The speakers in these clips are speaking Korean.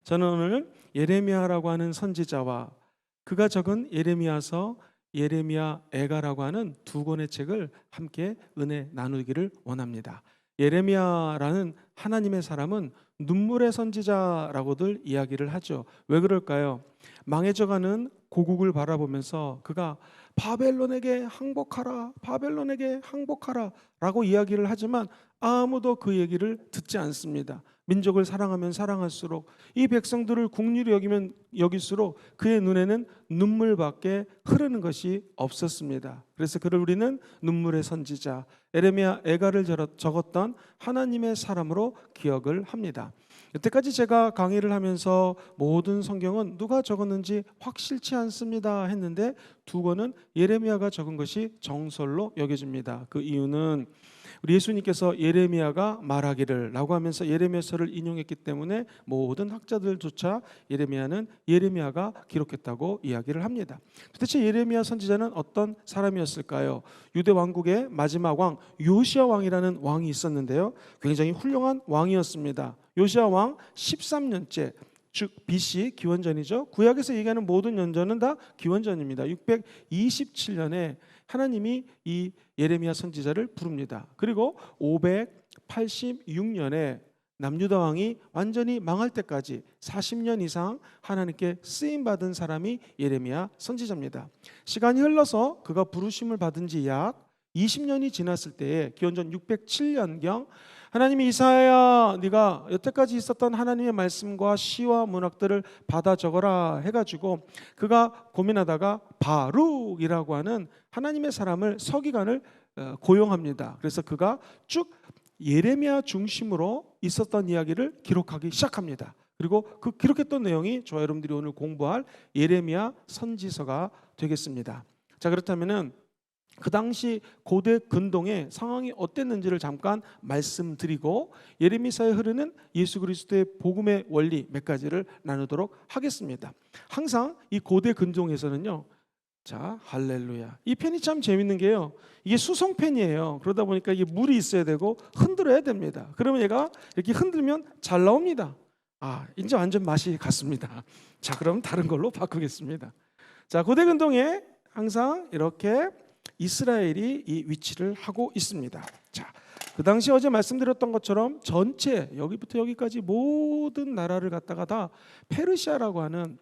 저는 오늘 예레미야라고 하는 선지자와 그가 적은 예레미야서, 예레미야 애가라고 하는 두 권의 책을 함께 은혜 나누기를 원합니다. 예레미야라는 하나님의 사람은 눈물의 선지자라고들 이야기를 하죠. 왜 그럴까요? 망해져가는 고국을 바라보면서 그가 바벨론에게 항복하라, 바벨론에게 항복하라 라고 이야기를 하지만 아무도 그 얘기를 듣지 않습니다. 민족을 사랑하면 사랑할수록, 이 백성들을 국률이 여기면 여길수록 그의 눈에는 눈물밖에 흐르는 것이 없었습니다. 그래서 그를 우리는 눈물의 선지자, 예레미야 애가를 적었던 하나님의 사람으로 기억을 합니다. 여태까지 제가 강의를 하면서 모든 성경은 누가 적었는지 확실치 않습니다 했는데 두 권은 예레미야가 적은 것이 정설로 여겨집니다. 그 이유는 우리 예수님께서 예레미야가 말하기를 라고 하면서 예레미야서를 인용했기 때문에 모든 학자들조차 예레미야는 예레미야가 기록했다고 이야기를 합니다. 도대체 예레미야 선지자는 어떤 사람이었을까요? 유대 왕국의 마지막 왕 요시야 왕이라는 왕이 있었는데요, 굉장히 훌륭한 왕이었습니다. 요시야 왕 13년째, 즉 BC 기원전이죠. 구약에서 얘기하는 모든 연전은 다 기원전입니다. 627년에 하나님이 이 예레미야 선지자를 부릅니다. 그리고 586년에 남유다 왕이 완전히 망할 때까지 40년 이상 하나님께 쓰임 받은 사람이 예레미야 선지자입니다. 시간이 흘러서 그가 부르심을 받은 지 약 20년이 지났을 때에 기원전 607년경 하나님이 이사야야, 네가 여태까지 있었던 하나님의 말씀과 시와 문학들을 받아 적어라 해가지고 그가 고민하다가 바룩이라고 하는 하나님의 사람을, 서기관을 고용합니다. 그래서 그가 쭉 예레미야 중심으로 있었던 이야기를 기록하기 시작합니다. 그리고 그 기록했던 내용이 저와 여러분들이 오늘 공부할 예레미야 선지서가 되겠습니다. 자, 그렇다면은 그 당시 고대 근동의 상황이 어땠는지를 잠깐 말씀드리고 예레미야서에 흐르는 예수 그리스도의 복음의 원리 몇 가지를 나누도록 하겠습니다. 항상 이 고대 근동에서는요, 자, 할렐루야, 이 펜이 참 재밌는 게요, 이게 수성펜이에요. 그러다 보니까 이게 물이 있어야 되고 흔들어야 됩니다. 그러면 얘가 이렇게 흔들면 잘 나옵니다. 이제 완전 맛이 갔습니다. 자, 그럼 다른 걸로 바꾸겠습니다. 자, 고대 근동에 항상 이렇게 이스라엘이 이 위치를 하고 있습니다. 자, 그 당시 어제 말씀드렸던 것처럼 전체 여기부터 여기까지 모든 나라를 갖다가 다 페르시아라고 하는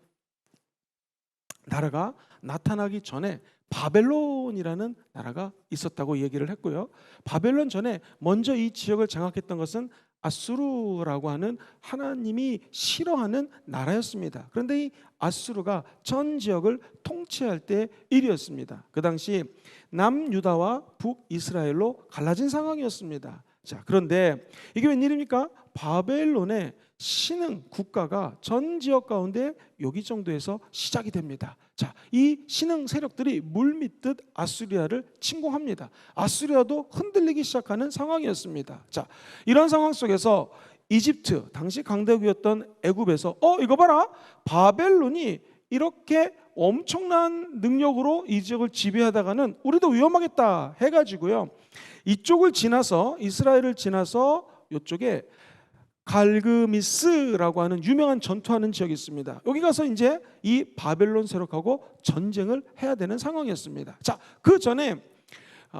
나라가 나타나기 전에 바벨론이라는 나라가 있었다고 얘기를 했고요. 바벨론 전에 먼저 이 지역을 장악했던 것은 아수르라고 하는 하나님이 싫어하는 나라였습니다. 그런데 이 아수르가 전 지역을 통치할 때 일이었습니다. 그 당시 남유다와 북이스라엘로 갈라진 상황이었습니다. 자, 그런데 이게 웬일입니까? 바벨론의 신흥 국가가 전 지역 가운데 여기 정도에서 시작이 됩니다. 자, 이 신흥 세력들이 물밀듯 아수리아를 침공합니다. 아수리아도 흔들리기 시작하는 상황이었습니다. 자, 이런 상황 속에서 이집트, 당시 강대국이었던 애굽에서 이거 봐라, 바벨론이 이렇게 엄청난 능력으로 이 지역을 지배하다가는 우리도 위험하겠다 해가지고요, 이쪽을 지나서, 이스라엘을 지나서 이쪽에 갈그미스라고 하는 유명한 전투하는 지역이 있습니다. 여기 가서 이제 이 바벨론 세력하고 전쟁을 해야 되는 상황이었습니다. 자, 그 전에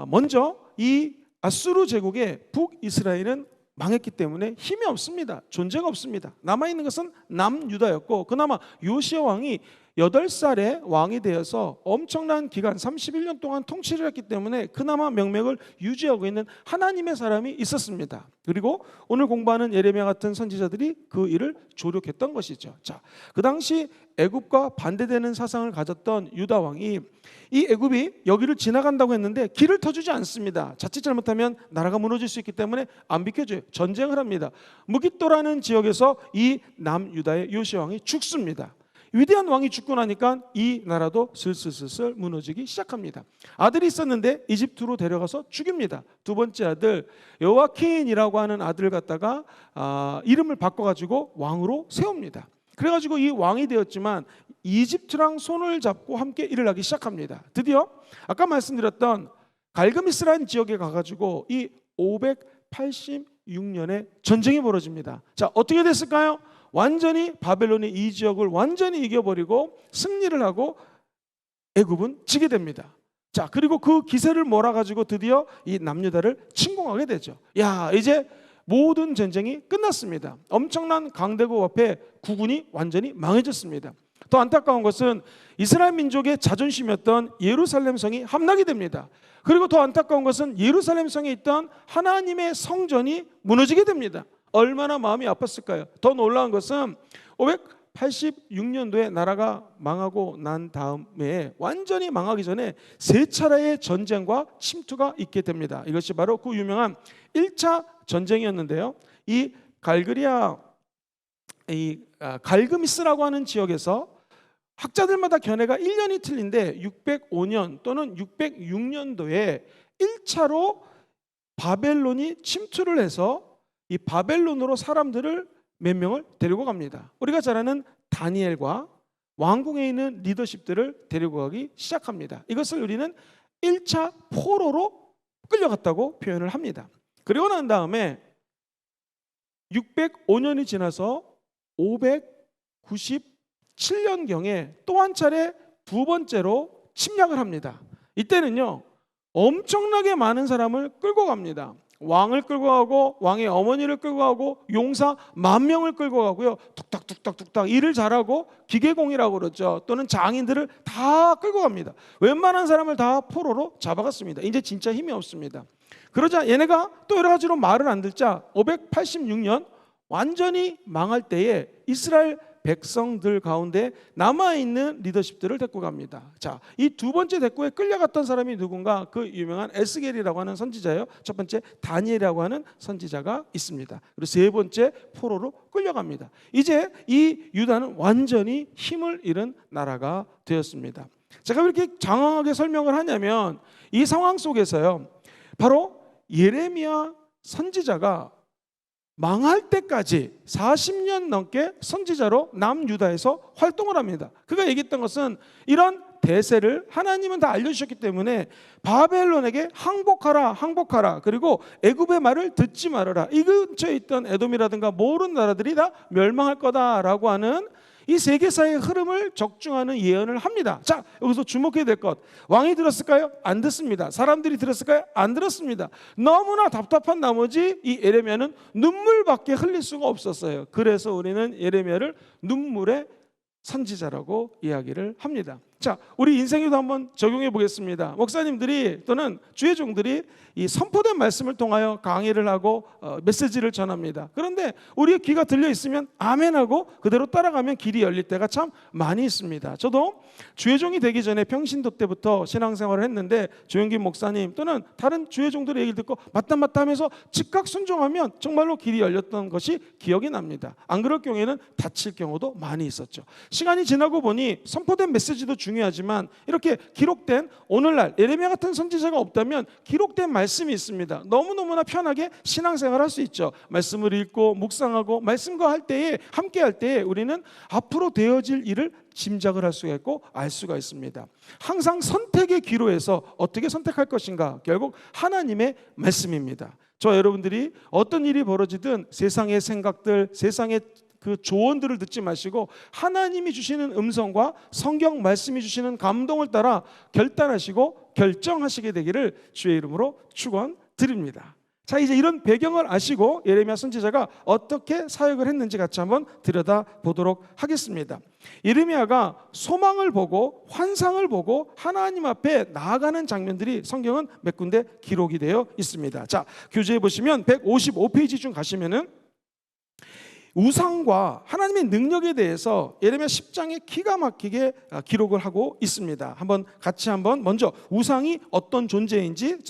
먼저 이 아수르 제국의 북이스라엘은 망했기 때문에 힘이 없습니다. 존재가 없습니다. 남아있는 것은 남유다였고, 그나마 요시야 왕이 8살에 왕이 되어서 엄청난 기간 31년 동안 통치를 했기 때문에 그나마 명맥을 유지하고 있는 하나님의 사람이 있었습니다. 그리고 오늘 공부하는 예레미야 같은 선지자들이 그 일을 조력했던 것이죠. 자, 그 당시 애굽과 반대되는 사상을 가졌던 유다 왕이 이 애굽이 여기를 지나간다고 했는데 길을 터주지 않습니다. 자칫 잘못하면 나라가 무너질 수 있기 때문에 안 비켜줘요. 전쟁을 합니다. 무깃도라는 지역에서 이 남유다의 요시야 왕이 죽습니다. 위대한 왕이 죽고 나니까 이 나라도 슬슬슬슬 무너지기 시작합니다. 아들이 있었는데 이집트로 데려가서 죽입니다. 두 번째 아들 여호아킨이라고 하는 아들을 갖다가 이름을 바꿔가지고 왕으로 세웁니다. 그래가지고 이 왕이 되었지만 이집트랑 손을 잡고 함께 일을 하기 시작합니다. 드디어 아까 말씀드렸던 갈그미스라는 지역에 가가지고 이 586년에 전쟁이 벌어집니다. 자, 어떻게 됐을까요? 완전히 바벨론의 이 지역을 완전히 이겨버리고 승리를 하고 애굽은 지게 됩니다. 자, 그리고 그 기세를 몰아가지고 드디어 이 남유다를 침공하게 되죠. 야, 이제 모든 전쟁이 끝났습니다. 엄청난 강대국 앞에 국군이 완전히 망해졌습니다. 더 안타까운 것은 이스라엘 민족의 자존심이었던 예루살렘 성이 함락이 됩니다. 그리고 더 안타까운 것은 예루살렘 성에 있던 하나님의 성전이 무너지게 됩니다. 얼마나 마음이 아팠을까요? 더 놀라운 것은 586년도에 나라가 망하고 난 다음에 완전히 망하기 전에 세 차례의 전쟁과 침투가 있게 됩니다. 이것이 바로 그 유명한 1차 전쟁이었는데요. 이 갈그미스라고 하는 지역에서 학자들마다 견해가 1년이 틀린데 605년 또는 606년도에 1차로 바벨론이 침투를 해서 이 바벨론으로 사람들을 몇 명을 데리고 갑니다. 우리가 잘 아는 다니엘과 왕궁에 있는 리더십들을 데리고 가기 시작합니다. 이것을 우리는 1차 포로로 끌려갔다고 표현을 합니다. 그리고 난 다음에 605년이 지나서 597년경에 또 한 차례 두 번째로 침략을 합니다. 이때는요 엄청나게 많은 사람을 끌고 갑니다. 왕을 끌고 가고 왕의 어머니를 끌고 가고 용사 10,000명을 끌고 가고요. 뚝딱뚝딱뚝딱 일을 잘하고 기계공이라고 그러죠. 또는 장인들을 다 끌고 갑니다. 웬만한 사람을 다 포로로 잡아갔습니다. 이제 진짜 힘이 없습니다. 그러자 얘네가 또 여러 가지로 말을 안 듣자 586년 완전히 망할 때에 이스라엘 백성들 가운데 남아있는 리더십들을 데리고 갑니다. 자, 이 두 번째 대꾸에 끌려갔던 사람이 누군가? 그 유명한 에스겔이라고 하는 선지자예요. 첫 번째 다니엘이라고 하는 선지자가 있습니다. 그리고 세 번째 포로로 끌려갑니다. 이제 이 유다는 완전히 힘을 잃은 나라가 되었습니다. 제가 왜 이렇게 장황하게 설명을 하냐면 이 상황 속에서요 바로 예레미야 선지자가 망할 때까지 40년 넘게 선지자로 남유다에서 활동을 합니다. 그가 얘기했던 것은 이런 대세를 하나님은 다 알려주셨기 때문에 바벨론에게 항복하라 항복하라, 그리고 애굽의 말을 듣지 말아라. 이 근처에 있던 에돔이라든가 모든 나라들이 다 멸망할 거다라고 하는 이 세계사의 흐름을 적중하는 예언을 합니다. 자, 여기서 주목해야 될 것, 왕이 들었을까요? 안 듣습니다. 사람들이 들었을까요? 안 들었습니다. 너무나 답답한 나머지 이 예레미야는 눈물밖에 흘릴 수가 없었어요. 그래서 우리는 예레미야를 눈물의 선지자라고 이야기를 합니다. 자, 우리 인생에도 한번 적용해 보겠습니다. 목사님들이 또는 주의 종들이 이 선포된 말씀을 통하여 강의를 하고 메시지를 전합니다. 그런데 우리의 귀가 들려 있으면 아멘하고 그대로 따라가면 길이 열릴 때가 참 많이 있습니다. 저도 주의 종이 되기 전에 평신도 때부터 신앙생활을 했는데 조영긴 목사님 또는 다른 주의 종들의 얘기를 듣고 맞다 하면서 즉각 순종하면 정말로 길이 열렸던 것이 기억이 납니다. 안 그럴 경우에는 다칠 경우도 많이 있었죠. 시간이 지나고 보니 선포된 메시지도 중요하지만 이렇게 기록된, 오늘날 예레미야 같은 선지자가 없다면 기록된 말씀이 있습니다. 너무너무나 편하게 신앙생활 할 수 있죠. 말씀을 읽고 묵상하고 말씀과 할 때에, 함께 할 때에 우리는 앞으로 되어질 일을 짐작을 할 수가 있고 알 수가 있습니다. 항상 선택의 기로에서 어떻게 선택할 것인가, 결국 하나님의 말씀입니다. 저 여러분들이 어떤 일이 벌어지든 세상의 생각들, 세상의 그 조언들을 듣지 마시고 하나님이 주시는 음성과 성경 말씀이 주시는 감동을 따라 결단하시고 결정하시게 되기를 주의 이름으로 축원드립니다. 자, 이제 이런 배경을 아시고 예레미야 선지자가 어떻게 사역을 했는지 같이 한번 들여다보도록 하겠습니다. 예레미야가 소망을 보고 환상을 보고 하나님 앞에 나아가는 장면들이 성경은 몇 군데 기록이 되어 있습니다. 자, 교재에 보시면 155페이지 중 가시면은 우상과 하나님의 능력에 대해서 예레미야 10장에 기가 막히게 기록을 하고 있습니다. 같이 먼저 우상이 어떤 존재인지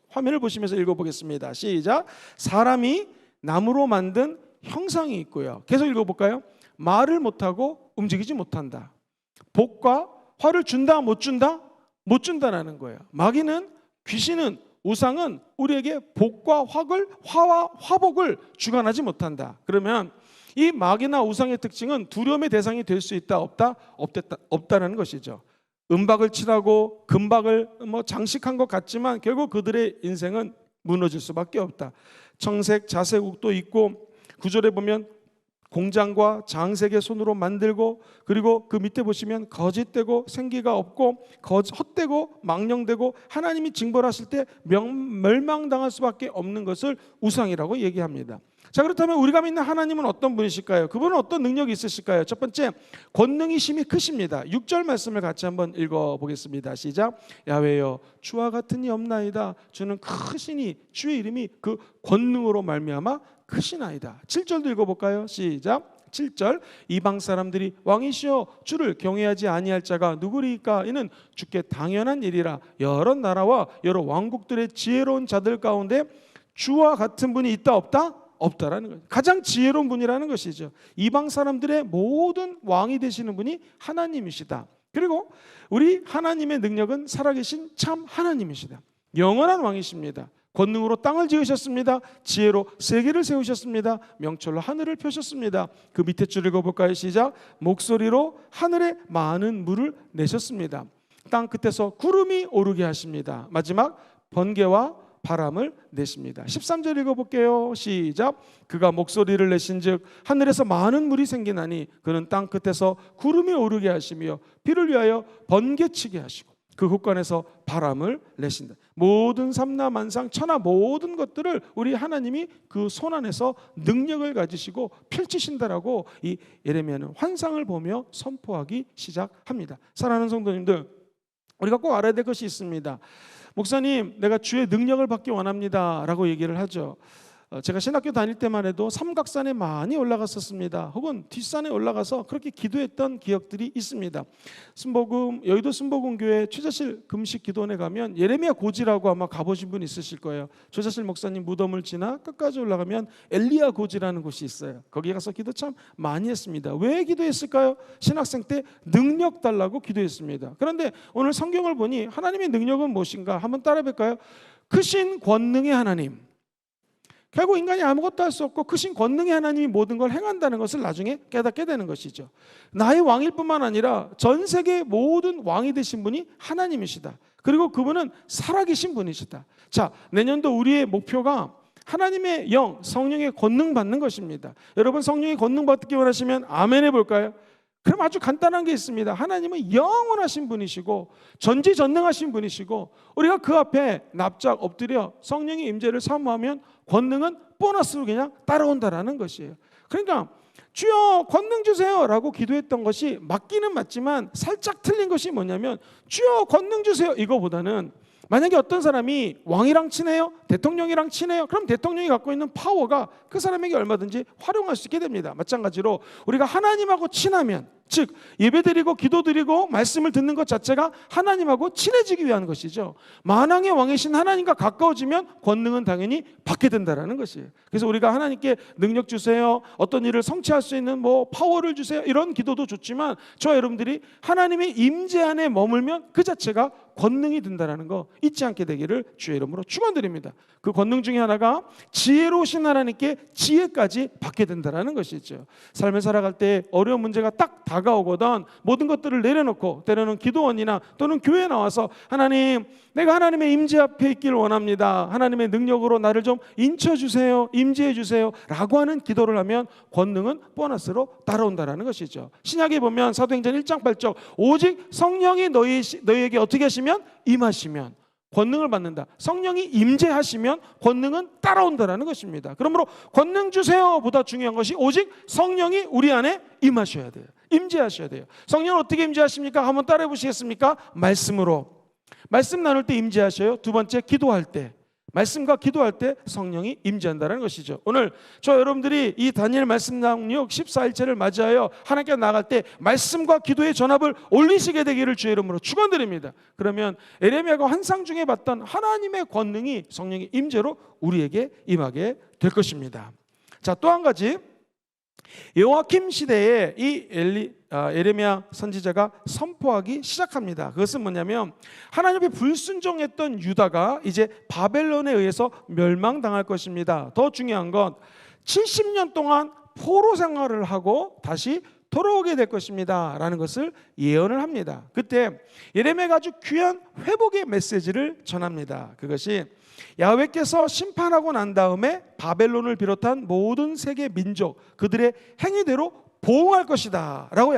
화면을 보시면서 읽어보겠습니다. 시작. 사람이 나무로 만든 형상이 있고요. 계속 읽어볼까요? 말을 못하고 움직이지 못한다. 복과 화를 준다 못 준다? 못 준다라는 거예요. 마귀는, 귀신은, 우상은 우리에게 복과 화와 화복을 주관하지 못한다. 그러면 이 마귀나 우상의 특징은 두려움의 대상이 될 수 있다 없다라는 것이죠. 은박을 칠하고 금박을 장식한 것 같지만 결국 그들의 인생은 무너질 수밖에 없다. 청색 자색욱도 있고 9절에 보면 공장과 장색의 손으로 만들고, 그리고 그 밑에 보시면 거짓되고 생기가 없고 헛되고 망령되고 하나님이 징벌하실 때 멸망당할 수밖에 없는 것을 우상이라고 얘기합니다. 자, 그렇다면 우리가 믿는 하나님은 어떤 분이실까요? 그분은 어떤 능력이 있으실까요? 첫 번째, 권능이 심히 크십니다. 6절 말씀을 같이 한번 읽어보겠습니다. 시작. 야훼여 주와 같은 이 없나이다. 주는 크시니 주의 이름이 그 권능으로 말미암아 크시나이다. 7절도 읽어볼까요? 시작. 7절. 이방 사람들이 왕이시여 주를 경외하지 아니할 자가 누구리까? 이는 주께 당연한 일이라. 여러 나라와 여러 왕국들의 지혜로운 자들 가운데 주와 같은 분이 있다 없다? 없다라는 거예요. 가장 지혜로운 분이라는 것이죠. 이방 사람들의 모든 왕이 되시는 분이 하나님이시다. 그리고 우리 하나님의 능력은 살아계신 참 하나님이시다. 영원한 왕이십니다. 권능으로 땅을 지으셨습니다. 지혜로 세계를 세우셨습니다. 명철로 하늘을 펴셨습니다. 그 밑에 줄 읽어볼까요? 시작. 목소리로 하늘에 많은 물을 내셨습니다. 땅 끝에서 구름이 오르게 하십니다. 마지막 번개와 바람을 내십니다. 13절 읽어볼게요. 시작. 그가 목소리를 내신즉 하늘에서 많은 물이 생기나니 그는 땅 끝에서 구름이 오르게 하시며 비를 위하여 번개치게 하시고 그 곳간에서 바람을 내신다. 모든 삼라 만상 천하 모든 것들을 우리 하나님이 그 손 안에서 능력을 가지시고 펼치신다라고 이 예레미야는 환상을 보며 선포하기 시작합니다. 사랑하는 성도님들, 우리가 꼭 알아야 될 것이 있습니다. 목사님, 내가 주의 능력을 받기 원합니다 라고 얘기를 하죠. 제가 신학교 다닐 때만 해도 삼각산에 많이 올라갔었습니다. 혹은 뒷산에 올라가서 그렇게 기도했던 기억들이 있습니다. 여의도 순복음교회 최자실 금식 기도원에 가면 예레미야 고지라고 아마 가보신 분 있으실 거예요. 최자실 목사님 무덤을 지나 끝까지 올라가면 엘리야 고지라는 곳이 있어요. 거기 가서 기도 참 많이 했습니다. 왜 기도했을까요? 신학생 때 능력 달라고 기도했습니다. 그런데 오늘 성경을 보니 하나님의 능력은 무엇인가 한번 따라 볼까요? 크신 권능의 하나님, 결국 인간이 아무것도 할 수 없고 크신 권능의 하나님이 모든 걸 행한다는 것을 나중에 깨닫게 되는 것이죠. 나의 왕일 뿐만 아니라 전 세계 모든 왕이 되신 분이 하나님이시다. 그리고 그분은 살아계신 분이시다. 자, 내년도 우리의 목표가 하나님의 영, 성령의 권능 받는 것입니다. 여러분, 성령의 권능 받기 원하시면 아멘 해볼까요? 그럼 아주 간단한 게 있습니다. 하나님은 영원하신 분이시고 전지전능하신 분이시고 우리가 그 앞에 납작 엎드려 성령의 임재를 사모하면 권능은 보너스로 그냥 따라온다라는 것이에요. 그러니까 주여 권능 주세요 라고 기도했던 것이 맞기는 맞지만 살짝 틀린 것이 뭐냐면 주여 권능 주세요 이거보다는 만약에 어떤 사람이 왕이랑 친해요? 대통령이랑 친해요? 그럼 대통령이 갖고 있는 파워가 그 사람에게 얼마든지 활용할 수 있게 됩니다. 마찬가지로 우리가 하나님하고 친하면, 즉 예배드리고 기도드리고 말씀을 듣는 것 자체가 하나님하고 친해지기 위한 것이죠. 만왕의 왕이신 하나님과 가까워지면 권능은 당연히 받게 된다는 것이에요. 그래서 우리가 하나님께 능력 주세요, 어떤 일을 성취할 수 있는 파워를 주세요, 이런 기도도 좋지만 저와 여러분들이 하나님의 임재 안에 머물면 그 자체가 권능이 된다는 거 잊지 않게 되기를 주의 이름으로 축원드립니다. 그 권능 중에 하나가 지혜로우신 하나님께 지혜까지 받게 된다는 것이죠. 삶을 살아갈 때 어려운 문제가 딱 다가오거든 모든 것들을 내려놓고 때로는 기도원이나 또는 교회에 나와서 하나님, 내가 하나님의 임재 앞에 있기를 원합니다. 하나님의 능력으로 나를 좀 인쳐주세요, 임재해 주세요 라고 하는 기도를 하면 권능은 보너스로 따라온다는 것이죠. 신약에 보면 사도행전 1장 8절 오직 성령이 너희에게 어떻게 하시면 임하시면 권능을 받는다. 성령이 임재하시면 권능은 따라온다는 것입니다. 그러므로 권능 주세요 보다 중요한 것이 오직 성령이 우리 안에 임하셔야 돼요. 임재하셔야 돼요. 성령은 어떻게 임재하십니까? 한번 따라해 보시겠습니까? 말씀으로. 말씀 나눌 때 임재하셔요. 두 번째, 기도할 때, 말씀과 기도할 때 성령이 임재한다는 것이죠. 오늘 저 여러분들이 이 다니엘 말씀 낭독 14일째를 맞이하여 하나님께 나아갈 때 말씀과 기도의 전압을 올리시게 되기를 주의 이름으로 축원드립니다. 그러면 에레미야가 환상 중에 봤던 하나님의 권능이 성령의 임재로 우리에게 임하게 될 것입니다. 자, 또 한 가지, 여호야김 시대에 이 에레미야 선지자가 선포하기 시작합니다. 그것은 뭐냐면 하나님 앞에 불순종했던 유다가 이제 바벨론에 의해서 멸망당할 것입니다. 더 중요한 건 70년 동안 포로 생활을 하고 다시 돌아오게 될 것입니다 라는 것을 예언을 합니다. 그때 예레미야가 아주 귀한 회복의 메시지를 전합니다. 그것이 야훼께서 심판하고 난 다음에 바벨론을 비롯한 모든 세계 민족 그들의 행위대로 보응할 것이다 라고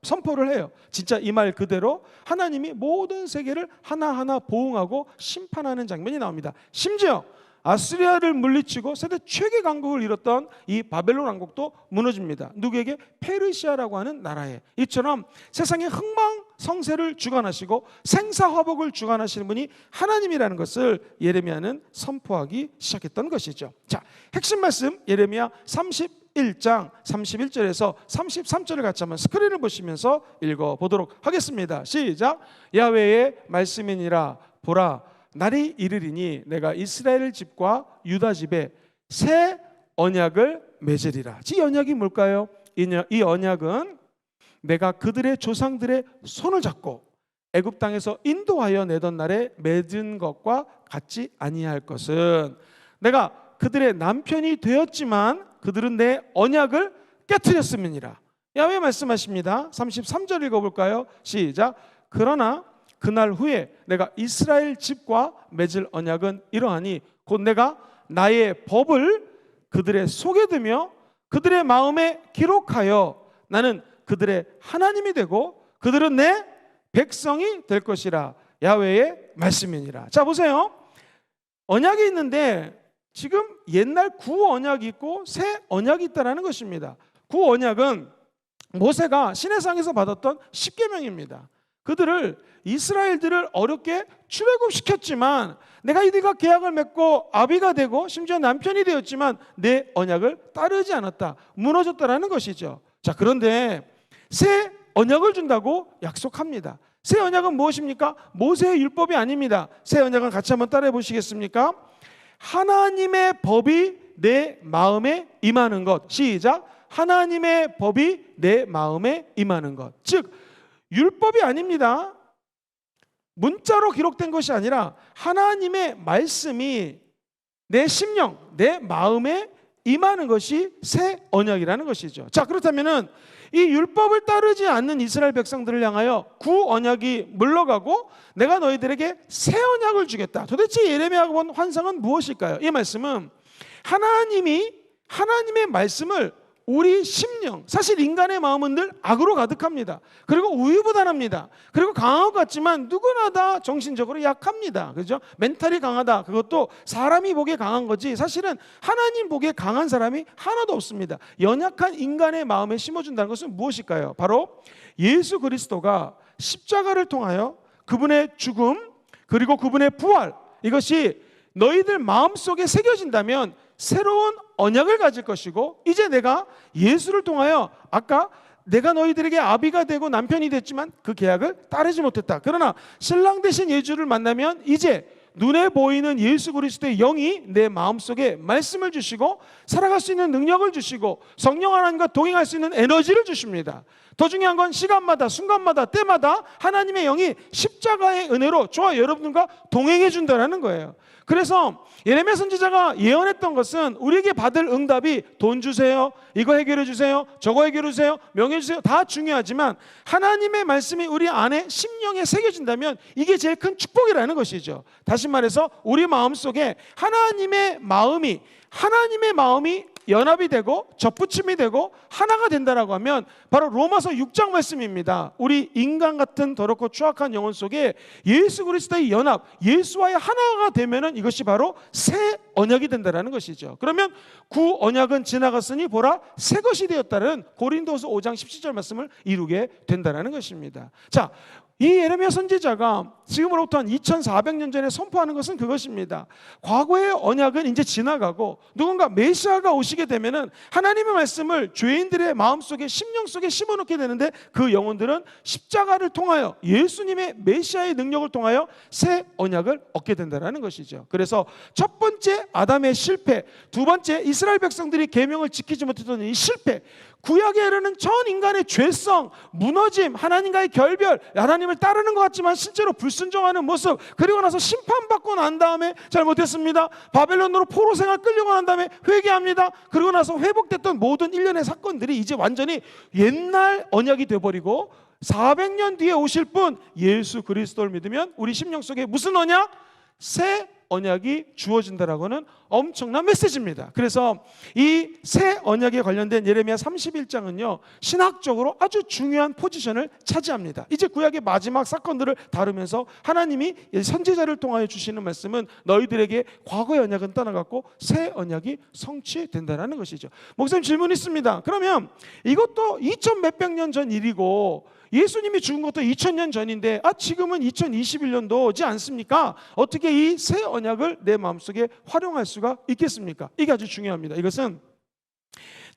선포를 해요. 진짜 이 말 그대로 하나님이 모든 세계를 하나하나 보응하고 심판하는 장면이 나옵니다. 심지어 아수리아를 물리치고 세대 최대 강국을 이뤘던 이 바벨론 왕국도 무너집니다. 누구에게? 페르시아라고 하는 나라에. 이처럼 세상의 흥망성쇠를 주관하시고 생사화복을 주관하시는 분이 하나님이라는 것을 예레미야는 선포하기 시작했던 것이죠. 자, 핵심 말씀 예레미야 31장 31절에서 33절을 같이 한번 스크린을 보시면서 읽어보도록 하겠습니다. 시작. 야훼의 말씀이니라. 보라, 날이 이르리니 내가 이스라엘 집과 유다 집에 새 언약을 맺으리라. 이 언약이 뭘까요? 이 언약은 내가 그들의 조상들의 손을 잡고 애굽 땅에서 인도하여 내던 날에 맺은 것과 같지 아니할 것은, 내가 그들의 남편이 되었지만 그들은 내 언약을 깨트렸음이니라. 야훼 말씀하십니다. 33절 읽어볼까요? 시작. 그러나 그날 후에 내가 이스라엘 집과 맺을 언약은 이러하니 곧 내가 나의 법을 그들의 속에 두며 그들의 마음에 기록하여 나는 그들의 하나님이 되고 그들은 내 백성이 될 것이라. 야훼의 말씀이니라. 자, 보세요. 언약이 있는데 지금 옛날 구언약이 있고 새 언약이 있다는 것입니다. 구언약은 모세가 시내산에서 받았던 십계명입니다. 그들을, 이스라엘들을 어렵게 출애굽시켰지만 내가 이들과 계약을 맺고 아비가 되고 심지어 남편이 되었지만 내 언약을 따르지 않았다, 무너졌다라는 것이죠. 자, 그런데 새 언약을 준다고 약속합니다. 새 언약은 무엇입니까? 모세의 율법이 아닙니다. 새 언약은 같이 한번 따라해 보시겠습니까? 하나님의 법이 내 마음에 임하는 것. 시작. 하나님의 법이 내 마음에 임하는 것. 즉 율법이 아닙니다. 문자로 기록된 것이 아니라 하나님의 말씀이 내 심령, 내 마음에 임하는 것이 새 언약이라는 것이죠. 자, 그렇다면은 이 율법을 따르지 않는 이스라엘 백성들을 향하여 구 언약이 물러가고 내가 너희들에게 새 언약을 주겠다. 도대체 예레미야가 본 환상은 무엇일까요? 이 말씀은 하나님의 말씀을 우리 심령, 사실 인간의 마음은 늘 악으로 가득합니다. 그리고 우유부단합니다. 그리고 강한 것 같지만 누구나 다 정신적으로 약합니다. 그렇죠? 멘탈이 강하다. 그것도 사람이 보기에 강한 거지 사실은 하나님 보기에 강한 사람이 하나도 없습니다. 연약한 인간의 마음에 심어준다는 것은 무엇일까요? 바로 예수 그리스도가 십자가를 통하여 그분의 죽음 그리고 그분의 부활, 이것이 너희들 마음속에 새겨진다면 새로운 언약을 가질 것이고, 이제 내가 예수를 통하여 아까 내가 너희들에게 아비가 되고 남편이 됐지만 그 계약을 따르지 못했다. 그러나 신랑 되신 예수를 만나면 이제 눈에 보이는 예수 그리스도의 영이 내 마음속에 말씀을 주시고 살아갈 수 있는 능력을 주시고 성령 하나님과 동행할 수 있는 에너지를 주십니다. 더 중요한 건 시간마다 순간마다 때마다 하나님의 영이 십자가의 은혜로 저와 여러분과 동행해 준다는 거예요. 그래서 예레미야 선지자가 예언했던 것은 우리에게 받을 응답이 돈 주세요, 이거 해결해 주세요, 저거 해결해 주세요, 명예 주세요, 다 중요하지만 하나님의 말씀이 우리 안에 심령에 새겨진다면 이게 제일 큰 축복이라는 것이죠. 다시 말해서 우리 마음속에 하나님의 마음이 연합이 되고 접붙임이 되고 하나가 된다라고 하면 바로 로마서 6장 말씀입니다. 우리 인간 같은 더럽고 추악한 영혼 속에 예수 그리스도의 연합, 예수와의 하나가 되면은 이것이 바로 새 언약이 된다라는 것이죠. 그러면 구 언약은 지나갔으니 보라 새 것이 되었다는 고린도서 5장 17절 말씀을 이루게 된다라는 것입니다. 자, 이 예레미야 선지자가 지금으로부터 한 2400년 전에 선포하는 것은 그것입니다. 과거의 언약은 이제 지나가고 누군가 메시아가 오시게 되면은 하나님의 말씀을 죄인들의 마음속에 심령 속에 심어놓게 되는데 그 영혼들은 십자가를 통하여 예수님의 메시아의 능력을 통하여 새 언약을 얻게 된다는 것이죠. 그래서 첫 번째 아담의 실패, 두 번째 이스라엘 백성들이 계명을 지키지 못했던 이 실패, 구약에 이르는 전 인간의 죄성, 무너짐, 하나님과의 결별, 하나님을 따르는 것 같지만 실제로 불순종하는 모습, 그리고 나서 심판받고 난 다음에 잘못했습니다, 바벨론으로 포로 생활 끌려고 난 다음에 회개합니다. 그리고 나서 회복됐던 모든 일련의 사건들이 이제 완전히 옛날 언약이 되어버리고 400년 뒤에 오실 분 예수 그리스도를 믿으면 우리 심령 속에 무슨 언약? 새 언약이 주어진다라고는 엄청난 메시지입니다. 그래서 이 새 언약에 관련된 예레미야 31장은요 신학적으로 아주 중요한 포지션을 차지합니다. 이제 구약의 마지막 사건들을 다루면서 하나님이 선지자를 통하여 주시는 말씀은 너희들에게 과거의 언약은 떠나갔고 새 언약이 성취된다는 것이죠. 목사님 질문 있습니다. 그러면 이것도 2000 몇백 년 전 일이고 예수님이 죽은 것도 2000년 전인데 지금은 2021년도지 않습니까? 어떻게 이 새 언약을 내 마음속에 활용할 수가 있겠습니까? 이게 아주 중요합니다. 이것은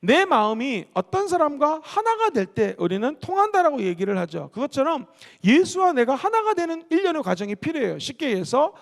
내 마음이 어떤 사람과 하나가 될 때 우리는 통한다라고 얘기를 하죠. 그것처럼 예수와 내가 하나가 되는 일련의 과정이 필요해요. 쉽게 얘기해서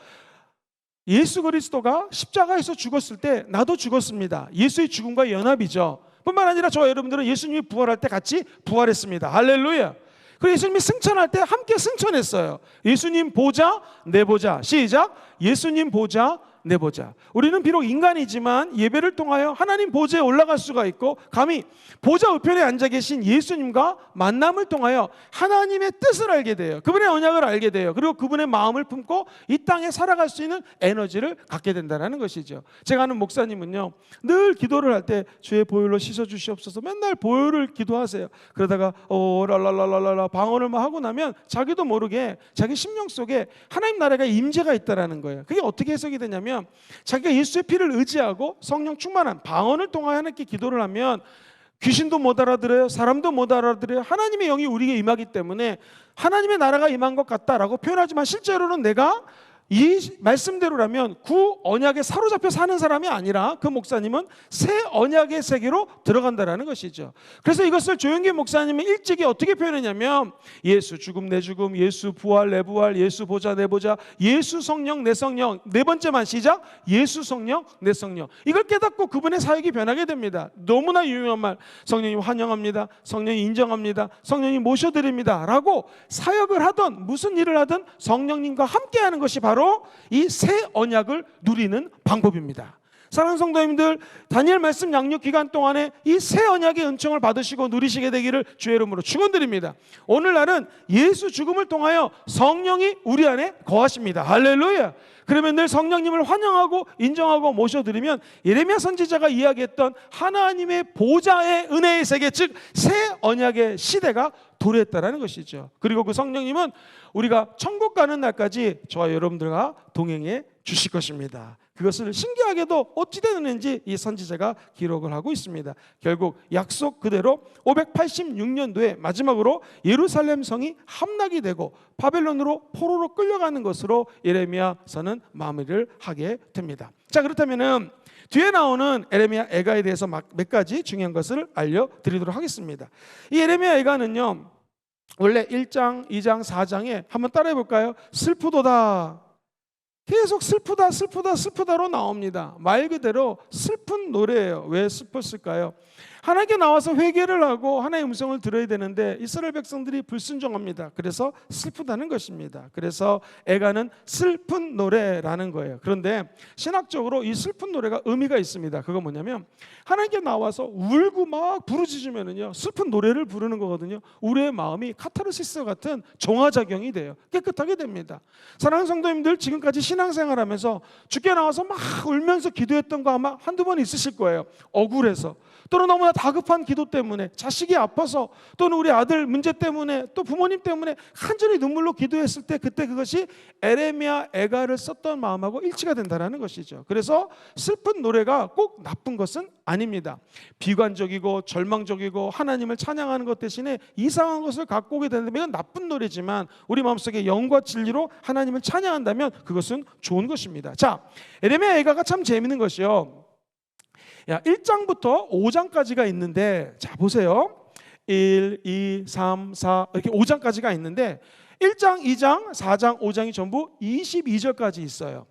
예수 그리스도가 십자가에서 죽었을 때 나도 죽었습니다. 예수의 죽음과 연합이죠. 뿐만 아니라 저와 여러분들은 예수님이 부활할 때 같이 부활했습니다. 할렐루야. 그리고 예수님이 승천할 때 함께 승천했어요. 예수님 보좌 내 보좌. 시작. 예수님 보좌 내 보좌. 우리는 비록 인간이지만 예배를 통하여 하나님 보좌에 올라갈 수가 있고 감히 보좌 우편에 앉아 계신 예수님과 만남을 통하여 하나님의 뜻을 알게 돼요. 그분의 언약을 알게 돼요. 그리고 그분의 마음을 품고 이 땅에 살아갈 수 있는 에너지를 갖게 된다는 것이죠. 제가 아는 목사님은요 늘 기도를 할 때 주의 보혈로 씻어주시옵소서 맨날 보혈을 기도하세요. 그러다가 랄랄랄랄라 방언을 막 하고 나면 자기도 모르게 자기 심령 속에 하나님 나라가 임재가 있다라는 거예요. 그게 어떻게 해석이 되냐면 자기가 예수의 피를 의지하고 성령 충만한 방언을 통하여 하나님께 기도를 하면 귀신도 못 알아들어요. 사람도 못 알아들어요. 하나님의 영이 우리에게 임하기 때문에 하나님의 나라가 임한 것 같다라고 표현하지만 실제로는 내가 이 말씀대로라면 구 언약에 사로잡혀 사는 사람이 아니라 그 목사님은 새 언약의 세계로 들어간다라는 것이죠. 그래서 이것을 조영기 목사님은 일찍이 어떻게 표현했냐면 예수 죽음 내 죽음, 예수 부활 내 부활, 예수 보좌 내 보좌, 예수 성령 내 성령, 네 번째만 시작, 예수 성령 내 성령. 이걸 깨닫고 그분의 사역이 변하게 됩니다. 너무나 유명한 말, 성령님 환영합니다, 성령님 인정합니다, 성령님 모셔드립니다 라고 사역을 하던 무슨 일을 하든 성령님과 함께하는 것이 바로 이 새 언약을 누리는 방법입니다. 사랑하는 성도님들, 다니엘 말씀 양육 기간 동안에 이 새 언약의 은총을 받으시고 누리시게 되기를 주의 이름으로 축원드립니다. 오늘날은 예수 죽음을 통하여 성령이 우리 안에 거하십니다. 할렐루야. 그러면 늘 성령님을 환영하고 인정하고 모셔드리면 예레미야 선지자가 이야기했던 하나님의 보좌의 은혜의 세계, 즉 새 언약의 시대가 도래했다라는 것이죠. 그리고 그 성령님은 우리가 천국 가는 날까지 저와 여러분들과 동행해 주실 것입니다. 그것을 신기하게도 어찌 되는지 이 선지자가 기록을 하고 있습니다. 결국 약속 그대로 586년도에 마지막으로 예루살렘 성이 함락이 되고 바벨론으로 포로로 끌려가는 것으로 예레미야서는 마무리를 하게 됩니다. 자, 그렇다면은 뒤에 나오는 예레미야 애가에 대해서 몇 가지 중요한 것을 알려드리도록 하겠습니다. 이 예레미야 애가는요 원래 1장, 2장, 4장에 한번 따라해 볼까요? 슬프도다. 계속 슬프다 슬프다 슬프다로 나옵니다. 말 그대로 슬픈 노래예요. 왜 슬펐을까요? 하나님께 나와서 회개를 하고 하나님의 음성을 들어야 되는데 이스라엘 백성들이 불순종합니다. 그래서 슬프다는 것입니다. 그래서 애가는 슬픈 노래라는 거예요. 그런데 신학적으로 이 슬픈 노래가 의미가 있습니다. 그건 뭐냐면 하나님께 나와서 울고 막 부르짖으면은요 슬픈 노래를 부르는 거거든요. 우리의 마음이 카타르시스 같은 정화작용이 돼요. 깨끗하게 됩니다. 사랑하는 성도님들, 지금까지 신앙생활하면서 주께 나와서 막 울면서 기도했던 거 아마 한두 번 있으실 거예요. 억울해서, 또는 너무나 다급한 기도 때문에, 자식이 아파서, 또는 우리 아들 문제 때문에, 또 부모님 때문에 간절히 눈물로 기도했을 때 그때 그것이 예레미야 애가를 썼던 마음하고 일치가 된다는 것이죠. 그래서 슬픈 노래가 꼭 나쁜 것은 아닙니다. 비관적이고 절망적이고 하나님을 찬양하는 것 대신에 이상한 것을 갖고 오게 된다면 이건 나쁜 노래지만 우리 마음속에 영과 진리로 하나님을 찬양한다면 그것은 좋은 것입니다. 자, 예레미야 애가가 참 재미있는 것이요, 1장부터 5장까지가 있는데, 자 보세요. 1, 2, 3, 4 이렇게 5장까지가 있는데 1장, 2장, 4장, 5장이 전부 22절까지 있어요.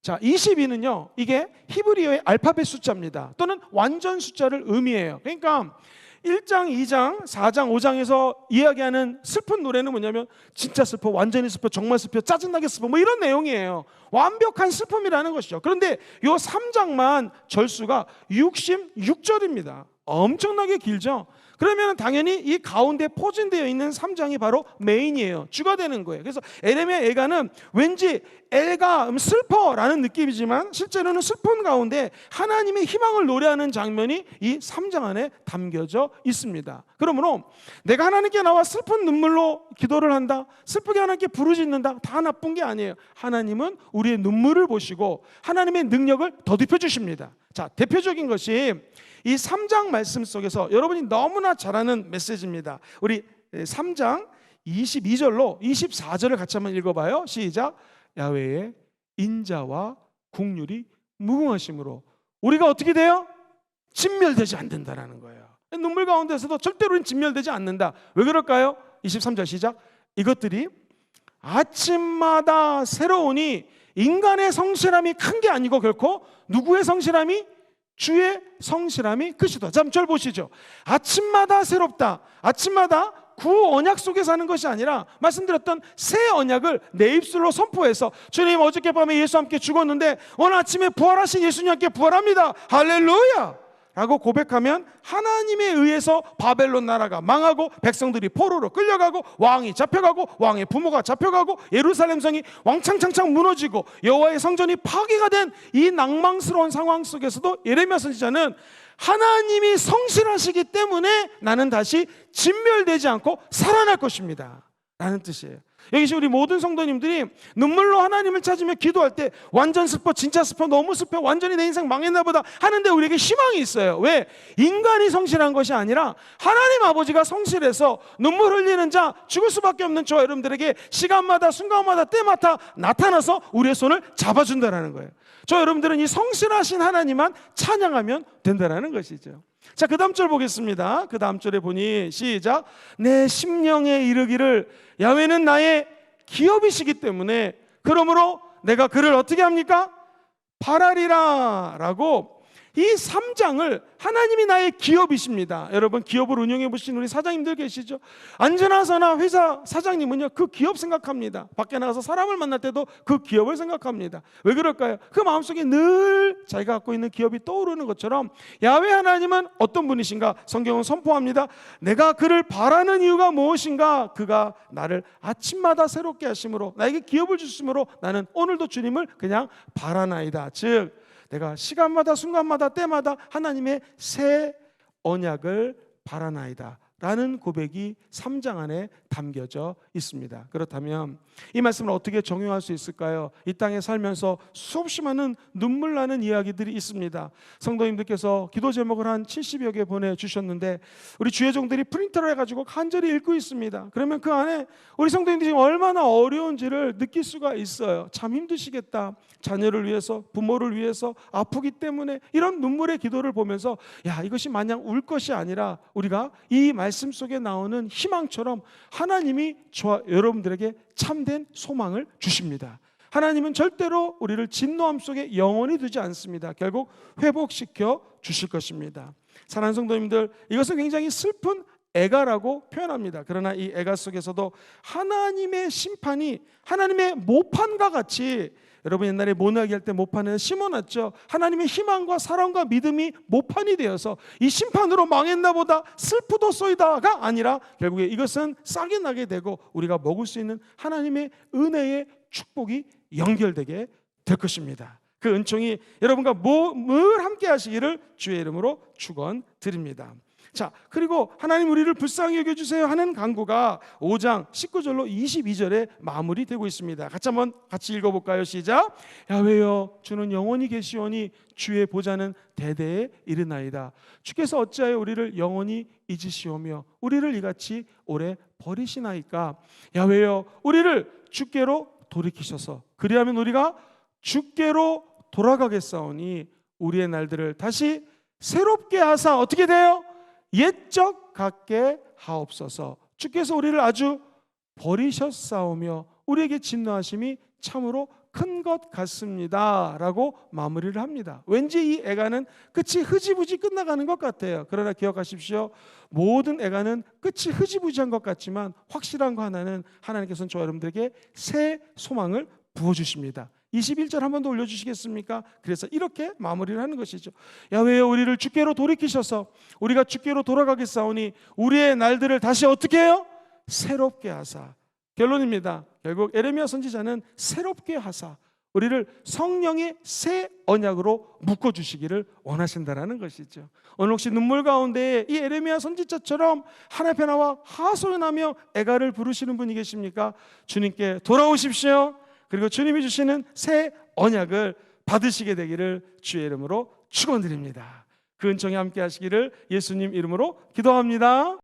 자, 22는요, 이게 히브리어의 알파벳 숫자입니다. 또는 완전 숫자를 의미해요. 그러니까 1장, 2장, 4장, 5장에서 이야기하는 슬픈 노래는 뭐냐면 진짜 슬퍼, 완전히 슬퍼, 정말 슬퍼, 짜증나게 슬퍼, 뭐 이런 내용이에요. 완벽한 슬픔이라는 것이죠. 그런데 요 3장만 절수가 66절입니다. 엄청나게 길죠. 그러면 당연히 이 가운데 포진되어 있는 3장이 바로 메인이에요. 주가 되는 거예요. 그래서 에레미야 애가는 왠지 애가 슬퍼라는 느낌이지만 실제로는 슬픈 가운데 하나님의 희망을 노래하는 장면이 이 3장 안에 담겨져 있습니다. 그러므로 내가 하나님께 나와 슬픈 눈물로 기도를 한다, 슬프게 하나님께 부르짖는다, 다 나쁜 게 아니에요. 하나님은 우리의 눈물을 보시고 하나님의 능력을 더딥혀 주십니다. 자, 대표적인 것이 이 3장 말씀 속에서 여러분이 너무나 잘 아는 메시지입니다. 우리 3장 22절로 24절을 같이 한번 읽어봐요. 시작. 야훼의 인자와 국률이 무궁하심으로 우리가 어떻게 돼요? 진멸되지 않는다라는 거예요. 눈물 가운데서도 절대로는 진멸되지 않는다. 왜 그럴까요? 23절 시작. 이것들이 아침마다 새로우니 인간의 성실함이 큰 게 아니고 결코 누구의 성실함이? 주의 성실함이 크시다. 절 보시죠. 아침마다 새롭다. 아침마다 구 언약 속에 사는 것이 아니라 말씀드렸던 새 언약을 내 입술로 선포해서 주님 어저께밤에 예수와 함께 죽었는데 오늘 아침에 부활하신 예수님 함께 부활합니다. 할렐루야! 라고 고백하면 하나님에 의해서 바벨론 나라가 망하고 백성들이 포로로 끌려가고 왕이 잡혀가고 왕의 부모가 잡혀가고 예루살렘 성이 왕창창창 무너지고 여호와의 성전이 파괴가 된 이 낭망스러운 상황 속에서도 예레미야 선지자는 하나님이 성실하시기 때문에 나는 다시 진멸되지 않고 살아날 것입니다 라는 뜻이에요. 여기 우리 모든 성도님들이 눈물로 하나님을 찾으며 기도할 때 완전 슬퍼, 진짜 슬퍼, 너무 슬퍼, 완전히 내 인생 망했나 보다 하는데 우리에게 희망이 있어요. 왜? 인간이 성실한 것이 아니라 하나님 아버지가 성실해서 눈물 흘리는 자, 죽을 수밖에 없는 저 여러분들에게 시간마다 순간마다 때마다 나타나서 우리의 손을 잡아준다는 거예요. 저 여러분들은 이 성실하신 하나님만 찬양하면 된다는 것이죠. 자, 그 다음 절 보겠습니다. 그 다음 절에 보니 시작. 내 심령에 이르기를 야훼는 나의 기업이시기 때문에 그러므로 내가 그를 어떻게 합니까? 바라리라 라고 이 3장을 하나님이 나의 기업이십니다. 여러분 기업을 운영해 보신 우리 사장님들 계시죠? 안전하서나 회사 사장님은요 그 기업 생각합니다. 밖에 나가서 사람을 만날 때도 그 기업을 생각합니다. 왜 그럴까요? 그 마음속에 늘 자기가 갖고 있는 기업이 떠오르는 것처럼 야훼 하나님은 어떤 분이신가? 성경은 선포합니다. 내가 그를 바라는 이유가 무엇인가? 그가 나를 아침마다 새롭게 하심으로 나에게 기업을 주심으로 나는 오늘도 주님을 그냥 바라나이다. 즉 내가 시간마다 순간마다 때마다 하나님의 새 언약을 바라나이다 라는 고백이 3장 안에 담겨져 있습니다. 그렇다면 이 말씀을 어떻게 적용할 수 있을까요? 이 땅에 살면서 수없이 많은 눈물 나는 이야기들이 있습니다. 성도님들께서 기도 제목을 한 70여 개 보내주셨는데 우리 주의종들이 프린터를 해가지고 간절히 읽고 있습니다. 그러면 그 안에 우리 성도님들이 얼마나 어려운지를 느낄 수가 있어요. 참 힘드시겠다. 자녀를 위해서, 부모를 위해서 아프기 때문에 이런 눈물의 기도를 보면서 야, 이것이 마냥 울 것이 아니라 우리가 이 말씀 속에 나오는 희망처럼 하나님이 저와 여러분들에게 참된 소망을 주십니다. 하나님은 절대로 우리를 진노함 속에 영원히 두지 않습니다. 결국 회복시켜 주실 것입니다. 사랑하는 성도님들, 이것은 굉장히 슬픈 애가라고 표현합니다. 그러나 이 애가 속에서도 하나님의 심판이 하나님의 모판과 같이, 여러분 옛날에 모나기 할 때 모판에 심어놨죠. 하나님의 희망과 사랑과 믿음이 모판이 되어서 이 심판으로 망했나 보다 슬프도소이다가 아니라 결국에 이것은 싹이 나게 되고 우리가 먹을 수 있는 하나님의 은혜의 축복이 연결되게 될 것입니다. 그 은총이 여러분과 늘 함께 하시기를 주의 이름으로 축원드립니다. 자, 그리고 하나님 우리를 불쌍히 여겨주세요 하는 간구가 5장 19절로 22절에 마무리되고 있습니다. 같이 읽어볼까요? 시작. 야훼여 주는 영원히 계시오니 주의 보좌는 대대에 이르나이다. 주께서 어찌하여 우리를 영원히 잊으시오며 우리를 이같이 오래 버리시나이까. 야훼여 우리를 주께로 돌이키셔서 그리하면 우리가 주께로 돌아가겠사오니 우리의 날들을 다시 새롭게 하사 어떻게 돼요? 옛적 같게 하옵소서. 주께서 우리를 아주 버리셨사오며 우리에게 진노하심이 참으로 큰 것 같습니다 라고 마무리를 합니다. 왠지 이 애가는 끝이 흐지부지 끝나가는 것 같아요. 그러나 기억하십시오. 모든 애가는 끝이 흐지부지한 것 같지만 확실한 거 하나는 하나님께서는 저와 여러분들에게 새 소망을 부어주십니다. 21절 한 번 더 올려주시겠습니까? 그래서 이렇게 마무리를 하는 것이죠. 야훼여 우리를 주께로 돌이키셔서 우리가 주께로 돌아가겠사오니 우리의 날들을 다시 어떻게 해요? 새롭게 하사. 결론입니다. 결국 예레미야 선지자는 새롭게 하사 우리를 성령의 새 언약으로 묶어주시기를 원하신다라는 것이죠. 오늘 혹시 눈물 가운데 이 예레미야 선지자처럼 하나님 앞에 나와 하소연하며 애가를 부르시는 분이 계십니까? 주님께 돌아오십시오. 그리고 주님이 주시는 새 언약을 받으시게 되기를 주의 이름으로 축원드립니다. 그 은총에 함께 하시기를 예수님 이름으로 기도합니다.